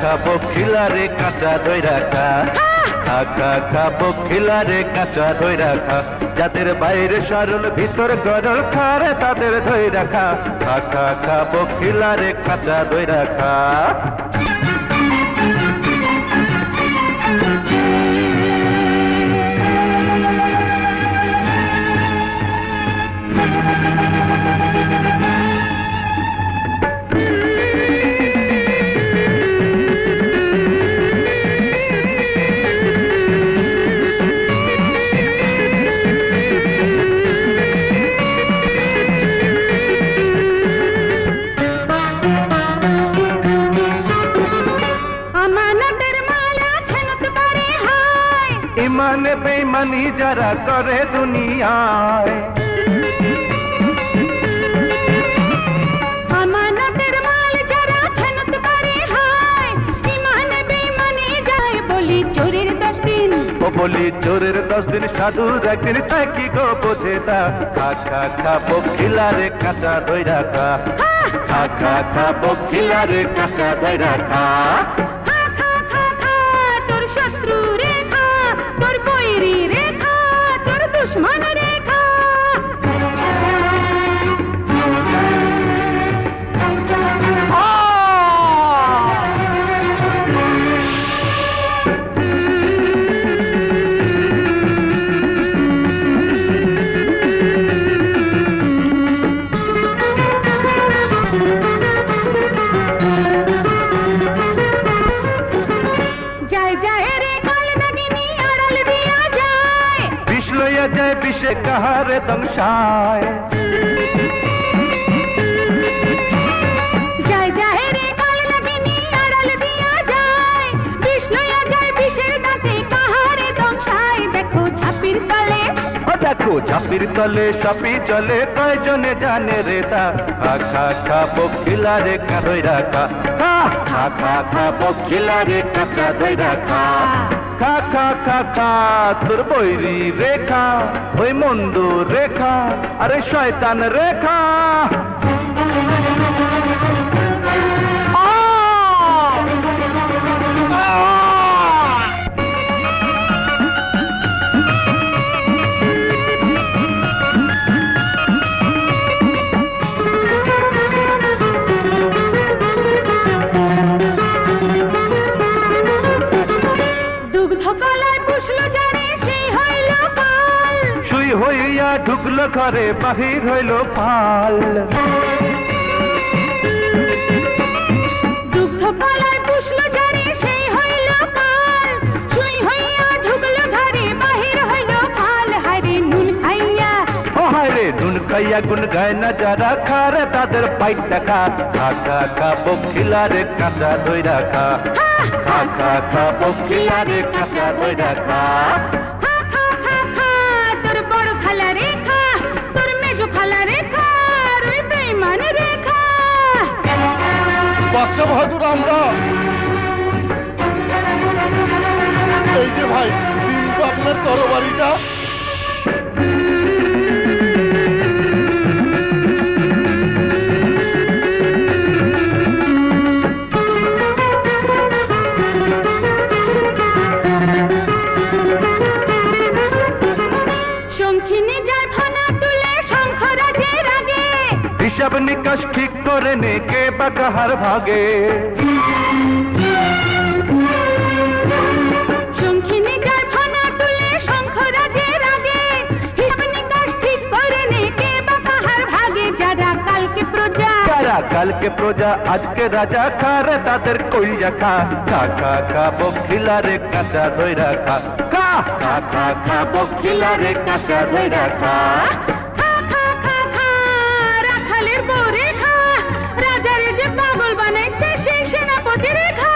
খাবো খিলারে কাঁচা দই রাখা, খাবো খিলারে কাঁচা দই রাখা, যাদের বাইরে সরল ভিতর গরল খারে তাদের দই রাখা, খাবো খিলারে কাঁচা দই রাখা। ইমানে বেঈমানি যারা করে দুনিয়ায়, আমানতের মাল যারা খেনত করে হায়, ইমানে বেঈমানি যায় বলি চোরের 10 দিন, ও বলি চোরের 10 দিন সাধুর একদিন, তাই কি গো বোঝে তা, খাবো খিলারে কাঁচা দই রাখা, খাবো খিলারে কাঁচা দই রাখা। তোর শত্রু রেখা, তোর বৈরী রেখা, তোর দুশ্মন রেখা। যায় বিষে কাহারে দংশায়, যায় যায় রে কাল লাগিনি আড়াল দিয়া যায়, বিষ লইয়া যায় বিষের দাঁতে কাহারে দংশায়। দেখো ঝাপির তলে, ও দেখো ঝাপির তলে সাপি চলে, কয়জনে জানে রে তা, খাবো খিলারে কাঁচা দই রাখা, খাবো খিলারে কাঁচা দই রাখা। তোর বৈরী রেখা, ওই মন্দ রেখা, আরে শয়তান রেখা। হইয়া ঢুকলো ঘরে বাহির হইল পাল, দুগ্ধ পালায় পুষলো যারে সেই হইল পাল, সুই হইয়া ঢুকলো ঘরে বাহির হইল পাল। হায়রে নুন খাইয়া, ও হায়রে নুন খাইয়া গুন গায় না যারা, খারে তাদের পাইট দেখা, খাবো খিলারে কাঁচা দই রাখা, খাবো খিলারে কাঁচা দই রাখা। তোর বড় খালা রেখা, তোর মেজো খালা রেখা, ওই বেঈমান রেখা। বাদশা বাহাদুর আমরা, এই যে ভাই দিন তো আপনার তরবারিটা। হিসাব নিকাশ ঠিক করে নে, কে বা কাহার ভাগে, শঙ্খিনী যার ফানা তুলে শঙ্খ রাজের আগে, হিসাব নিকাশ ঠিক করে নে, কে বা কাহার ভাগে। যারা কালকে প্রজা, যারা কালকে প্রজা আজকে রাজা, খারে তাদের কইয়া খাবো খিলারে কাঁচা দই রাখা, খাবো খিলারে কাঁচা দই রাখা। রাখালের বউ রেখা, রাজারে যে পাগল বানাইছে সেই সেনাপতি রেখা।